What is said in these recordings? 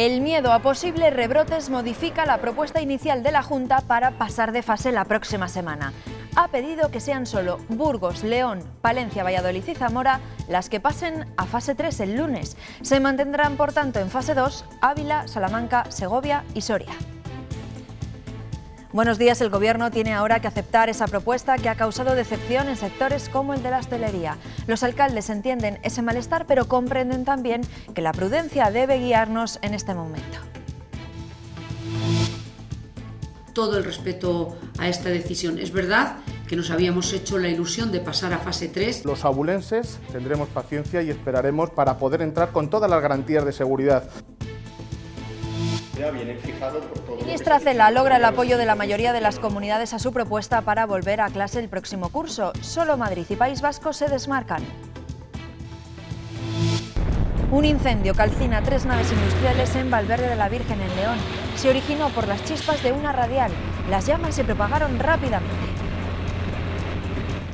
El miedo a posibles rebrotes modifica la propuesta inicial de la Junta para pasar de fase la próxima semana. Ha pedido que sean solo Burgos, León, Palencia, Valladolid y Zamora las que pasen a fase 3 el lunes. Se mantendrán, por tanto, en fase 2 Ávila, Salamanca, Segovia y Soria. Buenos días. El Gobierno tiene ahora que aceptar esa propuesta que ha causado decepción en sectores como el de la hostelería. Los alcaldes entienden ese malestar, pero comprenden también que la prudencia debe guiarnos en este momento. Todo el respeto a esta decisión. Es verdad que nos habíamos hecho la ilusión de pasar a fase 3. Los abulenses tendremos paciencia y esperaremos para poder entrar con todas las garantías de seguridad. La ministra Cela logra el apoyo de la mayoría de las comunidades a su propuesta para volver a clase el próximo curso. Solo Madrid y País Vasco se desmarcan. Un incendio calcina 3 naves industriales en Valverde de la Virgen, en León. Se originó por las chispas de una radial. Las llamas se propagaron rápidamente.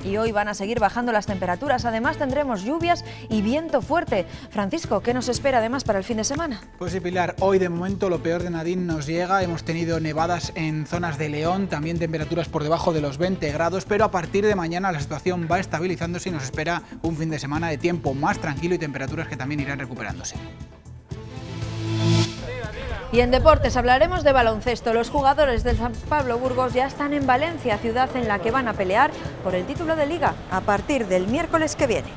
Y hoy van a seguir bajando las temperaturas. Además tendremos lluvias y viento fuerte. Francisco, ¿qué nos espera además para el fin de semana? Pues sí, Pilar, hoy de momento lo peor de Nadine nos llega. Hemos tenido nevadas en zonas de León, también temperaturas por debajo de los 20 grados, pero a partir de mañana la situación va estabilizándose y nos espera un fin de semana de tiempo más tranquilo y temperaturas que también irán recuperándose. Y en deportes hablaremos de baloncesto. Los jugadores del San Pablo Burgos ya están en Valencia, ciudad en la que van a pelear por el título de Liga a partir del miércoles que viene.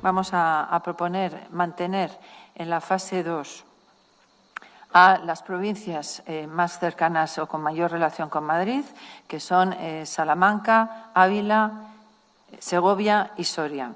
Vamos a proponer mantener en la fase 2 a las provincias más cercanas o con mayor relación con Madrid, que son Salamanca, Ávila, Segovia y Soria.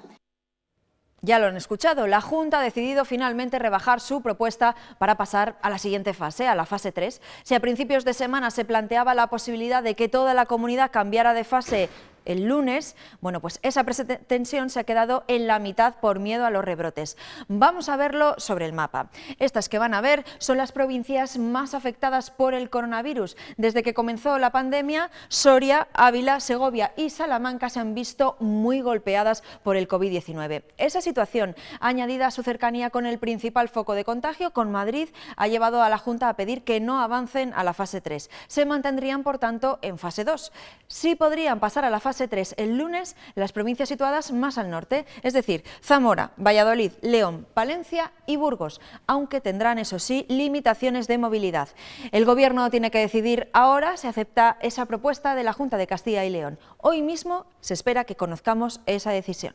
Ya lo han escuchado, la Junta ha decidido finalmente rebajar su propuesta para pasar a la siguiente fase, a la fase 3. Si a principios de semana se planteaba la posibilidad de que toda la comunidad cambiara de fase el lunes, bueno, pues esa pretensión se ha quedado en la mitad por miedo a los rebrotes. Vamos a verlo sobre el mapa. Estas que van a ver son las provincias más afectadas por el coronavirus. Desde que comenzó la pandemia, Soria, Ávila, Segovia y Salamanca se han visto muy golpeadas por el COVID-19. Esa situación, añadida a su cercanía con el principal foco de contagio, con Madrid, ha llevado a la Junta a pedir que no avancen a la fase 3. Se mantendrían, por tanto, en fase 2. Sí podrían pasar a la fase 3 el lunes las provincias situadas más al norte, es decir, Zamora, Valladolid, León, Palencia y Burgos, aunque tendrán, eso sí, limitaciones de movilidad. El Gobierno tiene que decidir ahora si acepta esa propuesta de la Junta de Castilla y León. Hoy mismo se espera que conozcamos esa decisión.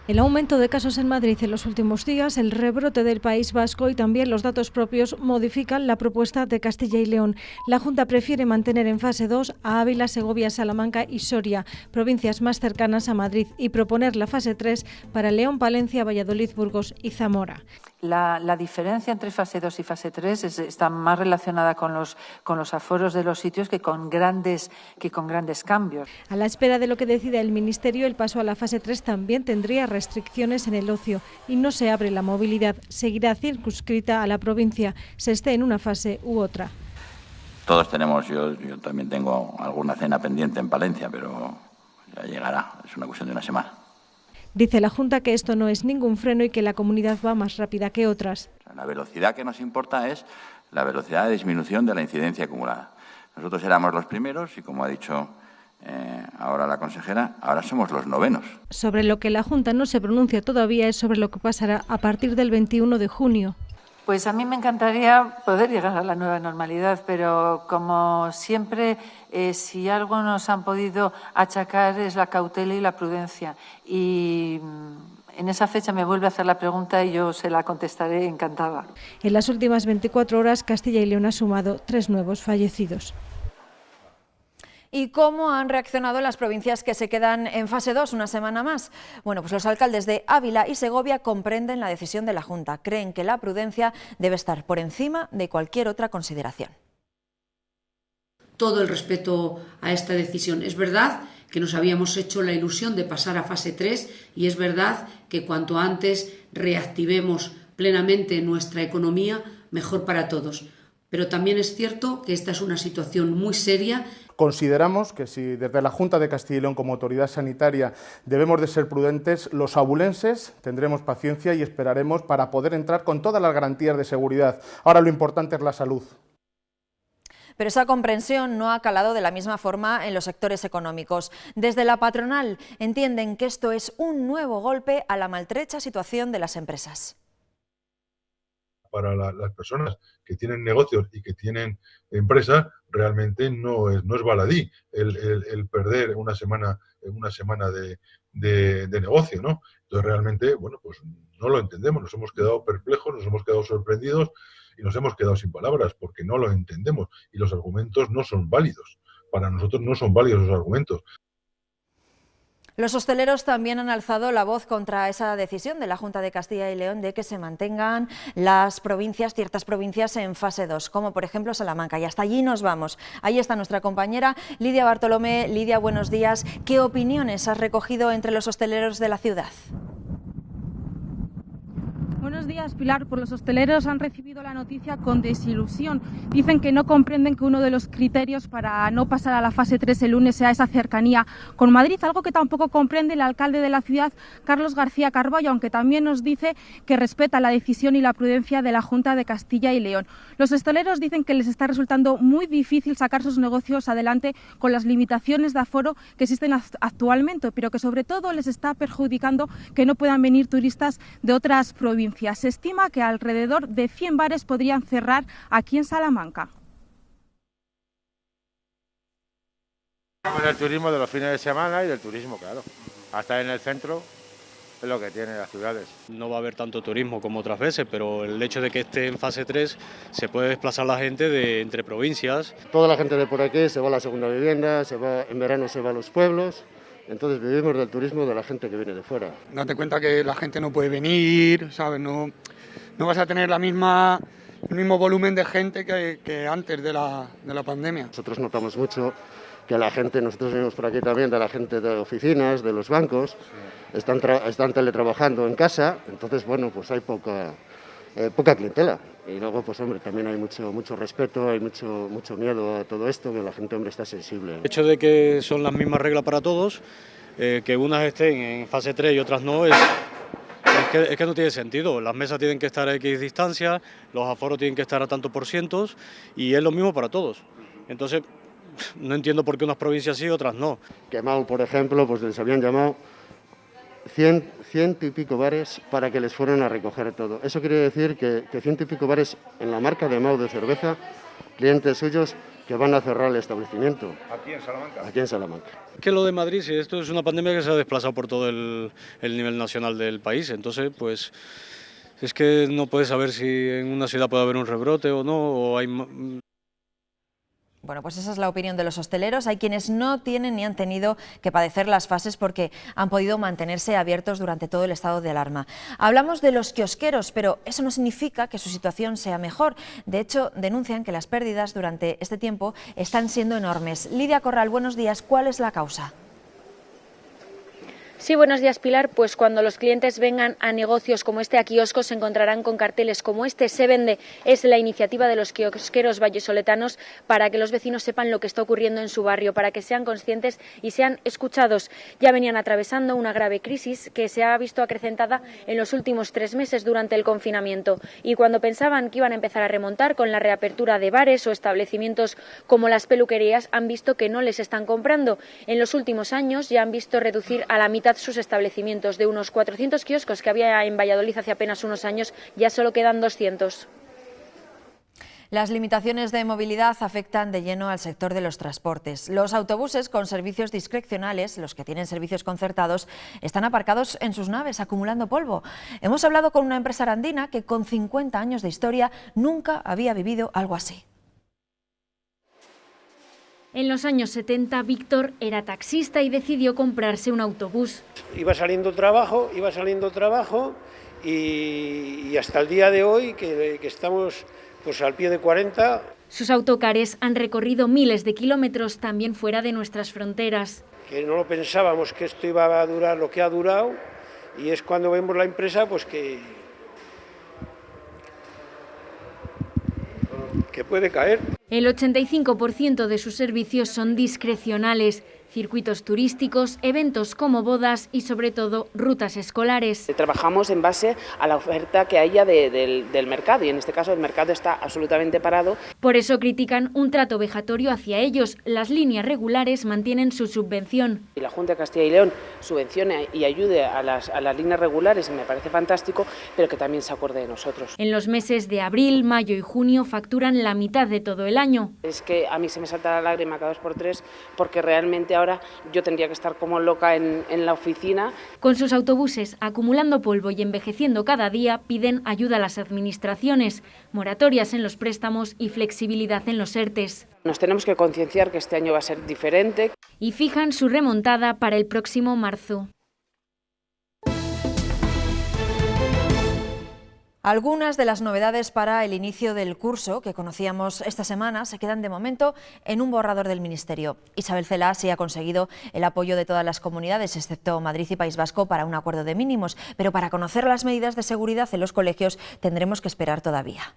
El aumento de casos en Madrid en los últimos días, el rebrote del País Vasco y también los datos propios modifican la propuesta de Castilla y León. La Junta prefiere mantener en fase 2 a Ávila, Segovia, Salamanca y Soria, provincias más cercanas a Madrid, y proponer la fase 3 para León, Palencia, Valladolid, Burgos y Zamora. La diferencia entre fase 2 y fase 3 está más relacionada con los aforos de los sitios que con grandes cambios. A la espera de lo que decida el Ministerio, el paso a la fase 3 también tendría restricciones en el ocio y no se abre la movilidad. Seguirá circunscrita a la provincia, se esté en una fase u otra. Todos tenemos, yo también tengo alguna cena pendiente en Palencia, pero ya llegará, es una cuestión de una semana. Dice la Junta que esto no es ningún freno y que la comunidad va más rápida que otras. La velocidad que nos importa es la velocidad de disminución de la incidencia acumulada. Nosotros éramos los primeros y, como ha dicho ahora la consejera, ahora somos los novenos. Sobre lo que la Junta no se pronuncia todavía es sobre lo que pasará a partir del 21 de junio. Pues a mí me encantaría poder llegar a la nueva normalidad, pero como siempre, si algo nos han podido achacar es la cautela y la prudencia. Y en esa fecha me vuelve a hacer la pregunta y yo se la contestaré encantada. En las últimas 24 horas, Castilla y León ha sumado 3 nuevos fallecidos. ¿Y cómo han reaccionado las provincias que se quedan en fase 2 una semana más? Bueno, pues los alcaldes de Ávila y Segovia comprenden la decisión de la Junta. Creen que la prudencia debe estar por encima de cualquier otra consideración. Todo el respeto a esta decisión. Es verdad que nos habíamos hecho la ilusión de pasar a fase 3 y es verdad que cuanto antes reactivemos plenamente nuestra economía, mejor para todos. Pero también es cierto que esta es una situación muy seria. Consideramos que si desde la Junta de Castilla y León como autoridad sanitaria debemos de ser prudentes, los abulenses tendremos paciencia y esperaremos para poder entrar con todas las garantías de seguridad. Ahora lo importante es la salud. Pero esa comprensión no ha calado de la misma forma en los sectores económicos. Desde la patronal entienden que esto es un nuevo golpe a la maltrecha situación de las empresas. Para las personas que tienen negocios y que tienen empresas, realmente no es baladí el perder una semana de negocio, ¿no? Entonces realmente, bueno, pues no lo entendemos, nos hemos quedado perplejos, nos hemos quedado sorprendidos y nos hemos quedado sin palabras porque no lo entendemos y los argumentos no son válidos. Para nosotros no son válidos los argumentos. Los hosteleros también han alzado la voz contra esa decisión de la Junta de Castilla y León de que se mantengan ciertas provincias en fase 2, como por ejemplo Salamanca. Y hasta allí nos vamos. Ahí está nuestra compañera Lidia Bartolomé. Lidia, buenos días. ¿Qué opiniones has recogido entre los hosteleros de la ciudad? Buenos días, Pilar. Pues los hosteleros han recibido la noticia con desilusión. Dicen que no comprenden que uno de los criterios para no pasar a la fase 3 el lunes sea esa cercanía con Madrid, algo que tampoco comprende el alcalde de la ciudad, Carlos García Carballo, aunque también nos dice que respeta la decisión y la prudencia de la Junta de Castilla y León. Los hosteleros dicen que les está resultando muy difícil sacar sus negocios adelante con las limitaciones de aforo que existen actualmente, pero que sobre todo les está perjudicando que no puedan venir turistas de otras provincias. Se estima que alrededor de 100 bares podrían cerrar aquí en Salamanca. Con el turismo de los fines de semana y del turismo, claro. Hasta en el centro es lo que tienen las ciudades. No va a haber tanto turismo como otras veces, pero el hecho de que esté en fase 3 se puede desplazar la gente entre provincias. Toda la gente de por aquí se va a la segunda vivienda, en verano se va a los pueblos. Entonces vivimos del turismo de la gente que viene de fuera. Date cuenta que la gente no puede venir, ¿sabes? No vas a tener el mismo volumen de gente que antes de la pandemia. Nosotros notamos mucho que la gente, nosotros venimos por aquí también, de la gente de oficinas, de los bancos, están teletrabajando en casa, entonces bueno, pues hay poca clientela. Y luego, pues hombre, también hay mucho respeto, hay mucho miedo a todo esto, que la gente, hombre, está sensible. El hecho de que son las mismas reglas para todos, que unas estén en fase 3 y otras no, es que no tiene sentido. Las mesas tienen que estar a X distancia, los aforos tienen que estar a tantos % y es lo mismo para todos. Entonces, no entiendo por qué unas provincias sí y otras no. Mau, por ejemplo, pues les habían llamado 100 y pico bares para que les fueran a recoger todo. Eso quiere decir que 100 y pico bares en la marca de Mau de cerveza, clientes suyos que van a cerrar el establecimiento. ¿Aquí en Salamanca? Aquí en Salamanca. Que lo de Madrid, si esto es una pandemia que se ha desplazado por todo el nivel nacional del país, entonces pues es que no puedes saber si en una ciudad puede haber un rebrote o no, o hay... Bueno, pues esa es la opinión de los hosteleros. Hay quienes no tienen ni han tenido que padecer las fases porque han podido mantenerse abiertos durante todo el estado de alarma. Hablamos de los kiosqueros, pero eso no significa que su situación sea mejor. De hecho, denuncian que las pérdidas durante este tiempo están siendo enormes. Lidia Corral, buenos días. ¿Cuál es la causa? Sí, buenos días, Pilar. Pues cuando los clientes vengan a negocios como este, a kioscos, se encontrarán con carteles como este. Se vende, es la iniciativa de los kiosqueros vallesoletanos para que los vecinos sepan lo que está ocurriendo en su barrio, para que sean conscientes y sean escuchados. Ya venían atravesando una grave crisis que se ha visto acrecentada en los últimos 3 meses durante el confinamiento. Y cuando pensaban que iban a empezar a remontar con la reapertura de bares o establecimientos como las peluquerías, han visto que no les están comprando. En los últimos años ya han visto reducir a la mitad sus establecimientos. De unos 400 kioscos que había en Valladolid hace apenas unos años, ya solo quedan 200. Las limitaciones de movilidad afectan de lleno al sector de los transportes. Los autobuses con servicios discrecionales, los que tienen servicios concertados, están aparcados en sus naves acumulando polvo. Hemos hablado con una empresa arandina que con 50 años de historia nunca había vivido algo así. En los años 70, Víctor era taxista y decidió comprarse un autobús. Iba saliendo trabajo y hasta el día de hoy que estamos pues al pie de 40. Sus autocares han recorrido miles de kilómetros también fuera de nuestras fronteras. Que no lo pensábamos que esto iba a durar lo que ha durado y es cuando vemos la empresa pues que que puede caer. El 85% de sus servicios son discrecionales. Circuitos turísticos, eventos como bodas y sobre todo rutas escolares. Trabajamos en base a la oferta que haya del mercado y en este caso el mercado está absolutamente parado. Por eso critican un trato vejatorio hacia ellos. Las líneas regulares mantienen su subvención. Y la Junta de Castilla y León subvencione y ayude a las líneas regulares me parece fantástico, pero que también se acuerde de nosotros. En los meses de abril, mayo y junio facturan la mitad de todo el año. Es que a mí se me salta la lágrima cada 2 por 3 porque realmente ahora yo tendría que estar como loca en la oficina. Con sus autobuses acumulando polvo y envejeciendo cada día, piden ayuda a las administraciones, moratorias en los préstamos y flexibilidad en los ERTEs. Nos tenemos que concienciar que este año va a ser diferente. Y fijan su remontada para el próximo marzo. Algunas de las novedades para el inicio del curso que conocíamos esta semana se quedan de momento en un borrador del Ministerio. Isabel Celaá sí ha conseguido el apoyo de todas las comunidades, excepto Madrid y País Vasco, para un acuerdo de mínimos, pero para conocer las medidas de seguridad en los colegios tendremos que esperar todavía.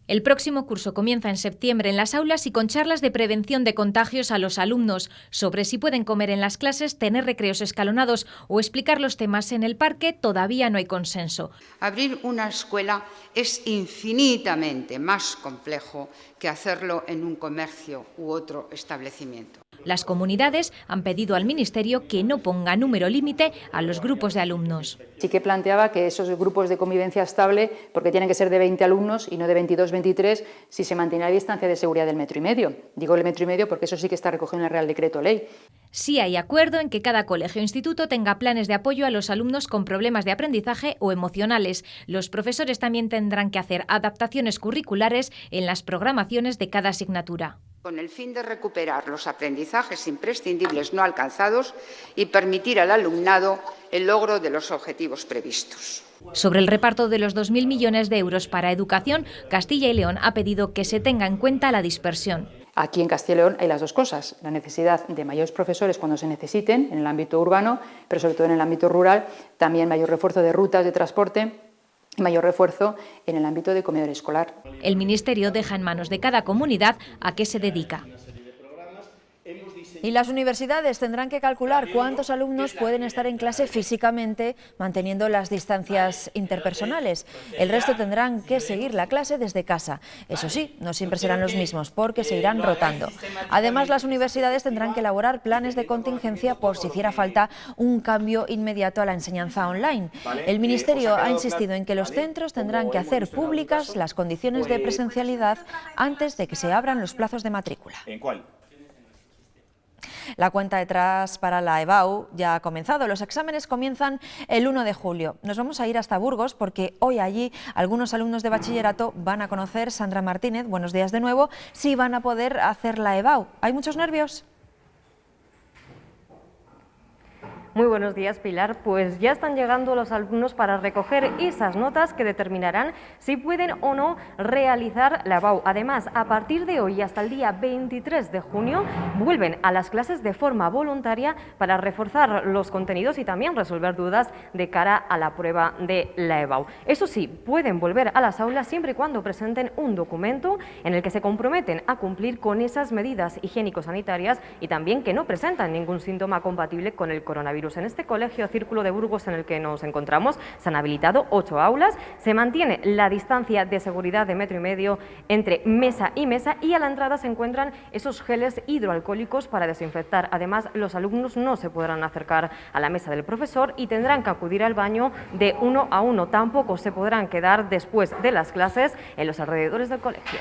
El próximo curso comienza en septiembre en las aulas y con charlas de prevención de contagios a los alumnos sobre si pueden comer en las clases, tener recreos escalonados o explicar los temas en el parque. Todavía no hay consenso. Abrir una escuela es infinitamente más complejo que hacerlo en un comercio u otro establecimiento. Las comunidades han pedido al Ministerio que no ponga número límite a los grupos de alumnos. Sí que planteaba que esos grupos de convivencia estable, porque tienen que ser de 20 alumnos y no de 22, 23, si se mantiene la distancia de seguridad del 1,5 metros. Digo el 1,5 metros porque eso sí que está recogido en el Real Decreto Ley. Sí hay acuerdo en que cada colegio o instituto tenga planes de apoyo a los alumnos con problemas de aprendizaje o emocionales. Los profesores también tendrán que hacer adaptaciones curriculares en las programaciones de cada asignatura. Con el fin de recuperar los aprendizajes imprescindibles no alcanzados y permitir al alumnado el logro de los objetivos previstos. Sobre el reparto de los 2.000 millones de euros para educación, Castilla y León ha pedido que se tenga en cuenta la dispersión. Aquí en Castilla y León hay las dos cosas, la necesidad de mayores profesores cuando se necesiten en el ámbito urbano, pero sobre todo en el ámbito rural, también mayor refuerzo de rutas de transporte, mayor refuerzo en el ámbito de comedor escolar. El Ministerio deja en manos de cada comunidad a qué se dedica. Y las universidades tendrán que calcular cuántos alumnos pueden estar en clase físicamente manteniendo las distancias interpersonales. El resto tendrán que seguir la clase desde casa. Eso sí, no siempre serán los mismos porque se irán rotando. Además, las universidades tendrán que elaborar planes de contingencia por si hiciera falta un cambio inmediato a la enseñanza online. El Ministerio ha insistido en que los centros tendrán que hacer públicas las condiciones de presencialidad antes de que se abran los plazos de matrícula. ¿En cuál? La cuenta detrás para la EBAU ya ha comenzado. Los exámenes comienzan el 1 de julio. Nos vamos a ir hasta Burgos porque hoy allí algunos alumnos de bachillerato van a conocer, Sandra Martínez, buenos días de nuevo, si van a poder hacer la EBAU. ¿Hay muchos nervios? Muy buenos días, Pilar. Pues ya están llegando los alumnos para recoger esas notas que determinarán si pueden o no realizar la EBAU. Además, a partir de hoy hasta el día 23 de junio vuelven a las clases de forma voluntaria para reforzar los contenidos y también resolver dudas de cara a la prueba de la EBAU. Eso sí, pueden volver a las aulas siempre y cuando presenten un documento en el que se comprometen a cumplir con esas medidas higiénico-sanitarias y también que no presentan ningún síntoma compatible con el coronavirus. En este colegio Círculo de Burgos en el que nos encontramos se han habilitado 8 aulas, se mantiene la distancia de seguridad de 1,5 metros entre mesa y mesa y a la entrada se encuentran esos geles hidroalcohólicos para desinfectar. Además, los alumnos no se podrán acercar a la mesa del profesor y tendrán que acudir al baño de 1 a 1. Tampoco se podrán quedar después de las clases en los alrededores del colegio.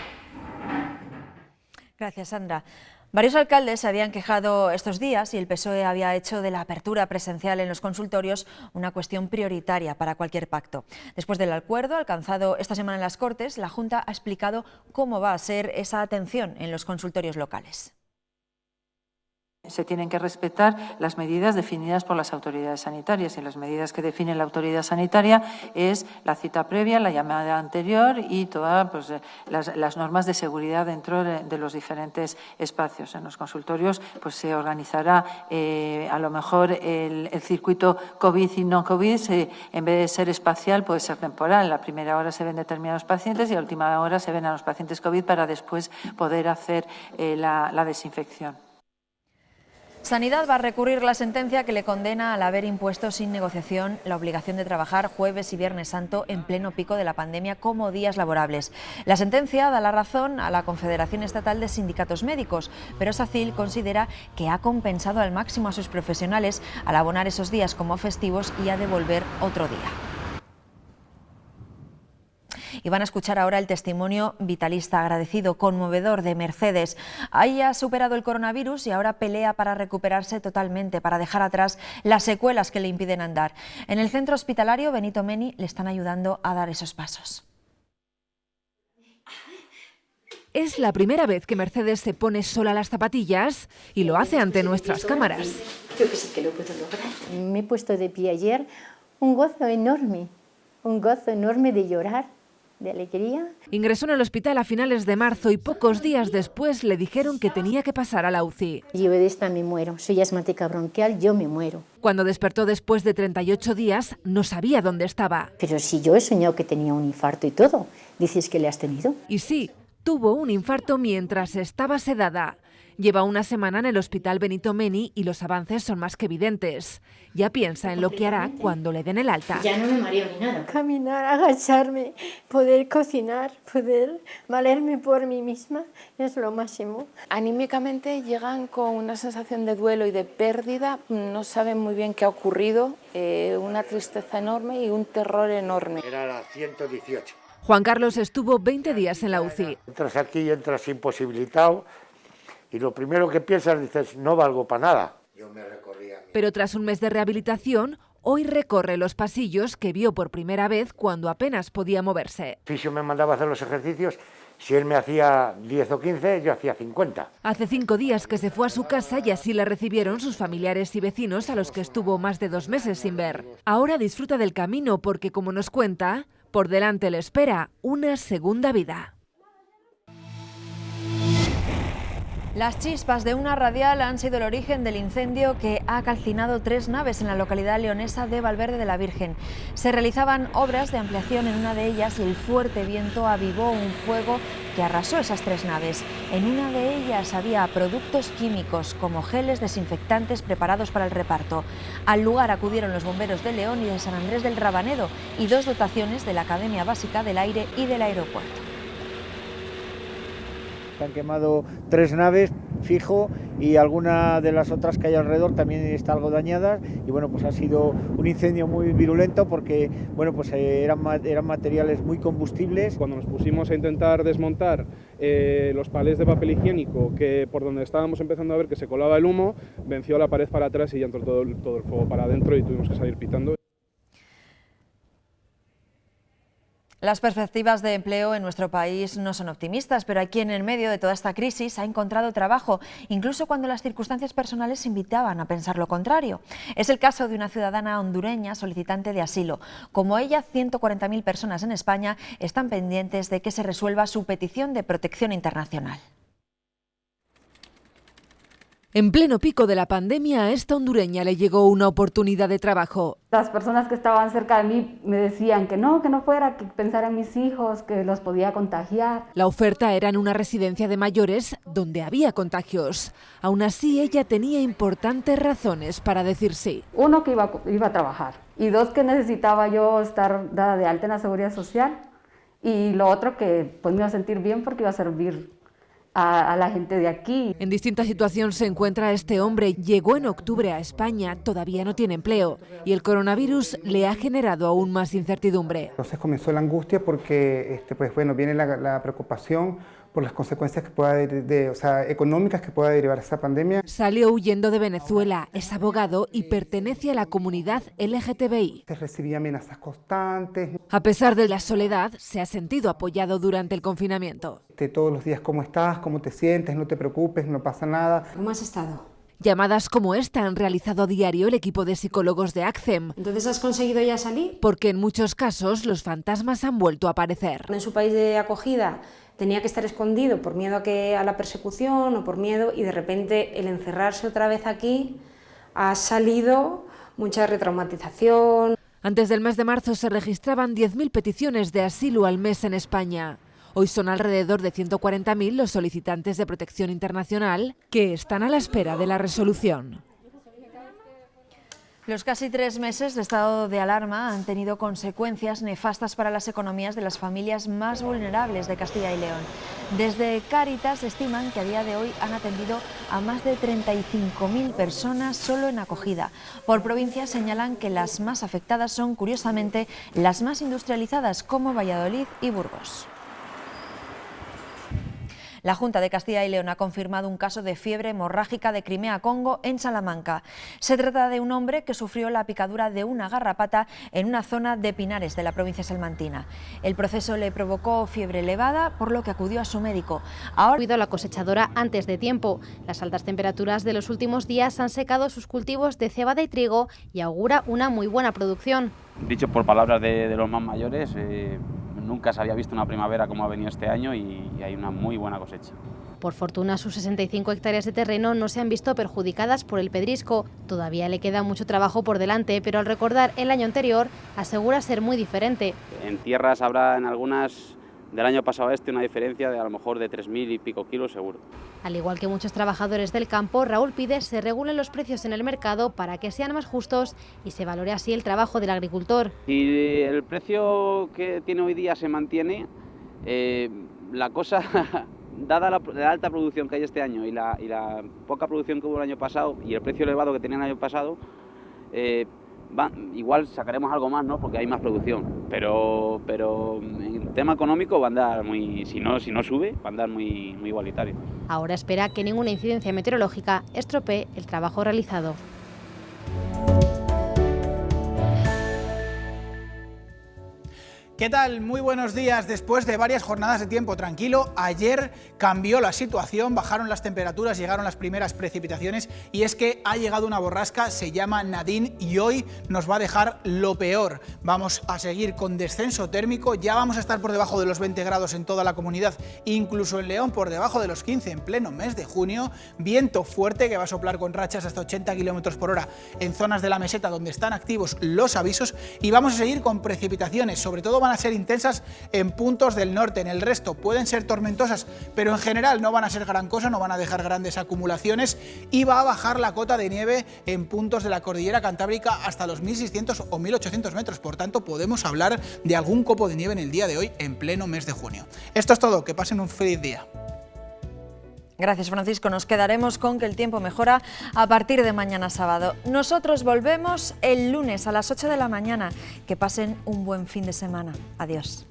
Gracias, Sandra. Varios alcaldes se habían quejado estos días y el PSOE había hecho de la apertura presencial en los consultorios una cuestión prioritaria para cualquier pacto. Después del acuerdo alcanzado esta semana en las Cortes, la Junta ha explicado cómo va a ser esa atención en los consultorios locales. Se tienen que respetar las medidas definidas por las autoridades sanitarias y las medidas que define la autoridad sanitaria es la cita previa, la llamada anterior y todas pues, las normas de seguridad dentro de los diferentes espacios. En los consultorios pues, se organizará a lo mejor el circuito COVID y no COVID, en vez de ser espacial puede ser temporal. En la primera hora se ven determinados pacientes y a la última hora se ven a los pacientes COVID para después poder hacer la desinfección. Sanidad va a recurrir la sentencia que le condena al haber impuesto sin negociación la obligación de trabajar jueves y viernes santo en pleno pico de la pandemia como días laborables. La sentencia da la razón a la Confederación Estatal de Sindicatos Médicos, pero SACIL considera que ha compensado al máximo a sus profesionales al abonar esos días como festivos y a devolver otro día. Y van a escuchar ahora el testimonio vitalista, agradecido, conmovedor de Mercedes. Ella ha superado el coronavirus y ahora pelea para recuperarse totalmente, para dejar atrás las secuelas que le impiden andar. En el centro hospitalario Benito Meni le están ayudando a dar esos pasos. Es la primera vez que Mercedes se pone sola las zapatillas y lo hace ante nuestras cámaras. Creo que sí que lo puedo lograr. Me he puesto de pie ayer, un gozo enorme de llorar, de alegría. Ingresó en el hospital a finales de marzo y pocos días después le dijeron que tenía que pasar a la UCI. Yo de esta me muero, soy asmática bronquial, yo me muero. Cuando despertó después de 38 días, no sabía dónde estaba. Pero si yo he soñado que tenía un infarto y todo, ¿dices que le has tenido? Y sí, tuvo un infarto mientras estaba sedada. Lleva una semana en el hospital Benito Meni y los avances son más que evidentes. Ya piensa en lo que hará cuando le den el alta. Ya no me mareo ni nada. Caminar, agacharme, poder cocinar, poder valerme por mí misma es lo máximo. Anímicamente llegan con una sensación de duelo y de pérdida, no saben muy bien qué ha ocurrido, una tristeza enorme y un terror enorme. Era la 118. Juan Carlos estuvo 20 días en la UCI. Entras aquí y entras imposibilitado. Y lo primero que piensas, dices, no valgo para nada. Yo me recorría. Pero tras un mes de rehabilitación, hoy recorre los pasillos que vio por primera vez cuando apenas podía moverse. El fisio me mandaba a hacer los ejercicios, si él me hacía 10 o 15, yo hacía 50. Hace 5 días que se fue a su casa y así le recibieron sus familiares y vecinos a los que estuvo más de 2 meses sin ver. Ahora disfruta del camino porque, como nos cuenta, por delante le espera una segunda vida. Las chispas de una radial han sido el origen del incendio que ha calcinado 3 naves en la localidad leonesa de Valverde de la Virgen. Se realizaban obras de ampliación en una de ellas y el fuerte viento avivó un fuego que arrasó esas 3 naves. En una de ellas había productos químicos como geles desinfectantes preparados para el reparto. Al lugar acudieron los bomberos de León y de San Andrés del Rabanedo y 2 dotaciones de la Academia Básica del Aire y del aeropuerto. Se han quemado 3 naves fijo y alguna de las otras que hay alrededor también está algo dañadas y bueno, pues ha sido un incendio muy virulento porque bueno, pues eran materiales muy combustibles. Cuando nos pusimos a intentar desmontar los palés de papel higiénico, que por donde estábamos empezando a ver que se colaba el humo, venció la pared para atrás y ya entró todo el fuego para adentro y tuvimos que salir pitando. Las perspectivas de empleo en nuestro país no son optimistas, pero hay quien en medio de toda esta crisis ha encontrado trabajo, incluso cuando las circunstancias personales invitaban a pensar lo contrario. Es el caso de una ciudadana hondureña solicitante de asilo. Como ella, 140.000 personas en España están pendientes de que se resuelva su petición de protección internacional. En pleno pico de la pandemia, a esta hondureña le llegó una oportunidad de trabajo. Las personas que estaban cerca de mí me decían que no fuera, que pensara en mis hijos, que los podía contagiar. La oferta era en una residencia de mayores donde había contagios. Aún así, ella tenía importantes razones para decir sí. 1, que iba a trabajar, y 2, que necesitaba yo estar dada de alta en la Seguridad Social, y lo otro, que pues me iba a sentir bien porque iba a servir a la gente de aquí. En distinta situación se encuentra este hombre. Llegó en octubre a España, todavía no tiene empleo y el coronavirus le ha generado aún más incertidumbre. Entonces comenzó la angustia porque pues bueno, viene la preocupación por las consecuencias que pueda económicas que pueda derivar esta pandemia. Salió huyendo de Venezuela, es abogado y pertenece a la comunidad LGTBI. Recibía amenazas constantes. A pesar de la soledad, se ha sentido apoyado durante el confinamiento. Todos los días, ¿cómo estás? ¿Cómo te sientes? No te preocupes, no pasa nada. ¿Cómo has estado? Llamadas como esta han realizado a diario el equipo de psicólogos de ACCEM. ¿Entonces has conseguido ya salir? Porque en muchos casos los fantasmas han vuelto a aparecer. En su país de acogida tenía que estar escondido por miedo a la persecución o por miedo, y de repente el encerrarse otra vez aquí ha salido mucha retraumatización. Antes del mes de marzo se registraban 10.000 peticiones de asilo al mes en España. Hoy son alrededor de 140.000 los solicitantes de protección internacional que están a la espera de la resolución. Los casi 3 meses de estado de alarma han tenido consecuencias nefastas para las economías de las familias más vulnerables de Castilla y León. Desde Cáritas estiman que a día de hoy han atendido a más de 35.000 personas solo en acogida. Por provincias señalan que las más afectadas son, curiosamente, las más industrializadas, como Valladolid y Burgos. La Junta de Castilla y León ha confirmado un caso de fiebre hemorrágica de Crimea-Congo en Salamanca. Se trata de un hombre que sufrió la picadura de una garrapata en una zona de Pinares de la provincia salmantina. El proceso le provocó fiebre elevada, por lo que acudió a su médico. Ahora ha cuidado la cosechadora antes de tiempo. Las altas temperaturas de los últimos días han secado sus cultivos de cebada y trigo y augura una muy buena producción. Dicho por palabras de los más mayores, nunca se había visto una primavera como ha venido este año y hay una muy buena cosecha. Por fortuna, sus 65 hectáreas de terreno no se han visto perjudicadas por el pedrisco. Todavía le queda mucho trabajo por delante, pero al recordar el año anterior, asegura ser muy diferente. En tierras habrá en algunas del año pasado a este una diferencia de a lo mejor de 3.000 y pico kilos seguro. Al igual que muchos trabajadores del campo, Raúl pide se regulen los precios en el mercado para que sean más justos y se valore así el trabajo del agricultor. Si el precio que tiene hoy día se mantiene, la cosa, dada la alta producción que hay este año y la poca producción que hubo el año pasado y el precio elevado que tenía el año pasado, igual sacaremos algo más, ¿no? Porque hay más producción, pero en tema económico va a andar muy, si no sube, va a andar muy igualitario. Ahora espera que ninguna incidencia meteorológica estropee el trabajo realizado. ¿Qué tal? Muy buenos días. Después de varias jornadas de tiempo tranquilo, ayer cambió la situación, bajaron las temperaturas, llegaron las primeras precipitaciones y es que ha llegado una borrasca, se llama Nadine y hoy nos va a dejar lo peor. Vamos a seguir con descenso térmico, ya vamos a estar por debajo de los 20 grados en toda la comunidad, incluso en León por debajo de los 15 en pleno mes de junio, viento fuerte que va a soplar con rachas hasta 80 km por hora en zonas de la meseta donde están activos los avisos y vamos a seguir con precipitaciones, sobre todo van a ser intensas en puntos del norte, en el resto pueden ser tormentosas, pero en general no van a ser gran cosa, no van a dejar grandes acumulaciones y va a bajar la cota de nieve en puntos de la cordillera cantábrica hasta los 1.600 o 1.800 metros, por tanto podemos hablar de algún copo de nieve en el día de hoy en pleno mes de junio. Esto es todo, que pasen un feliz día. Gracias, Francisco. Nos quedaremos con que el tiempo mejora a partir de mañana sábado. Nosotros volvemos el lunes a las 8 de la mañana. Que pasen un buen fin de semana. Adiós.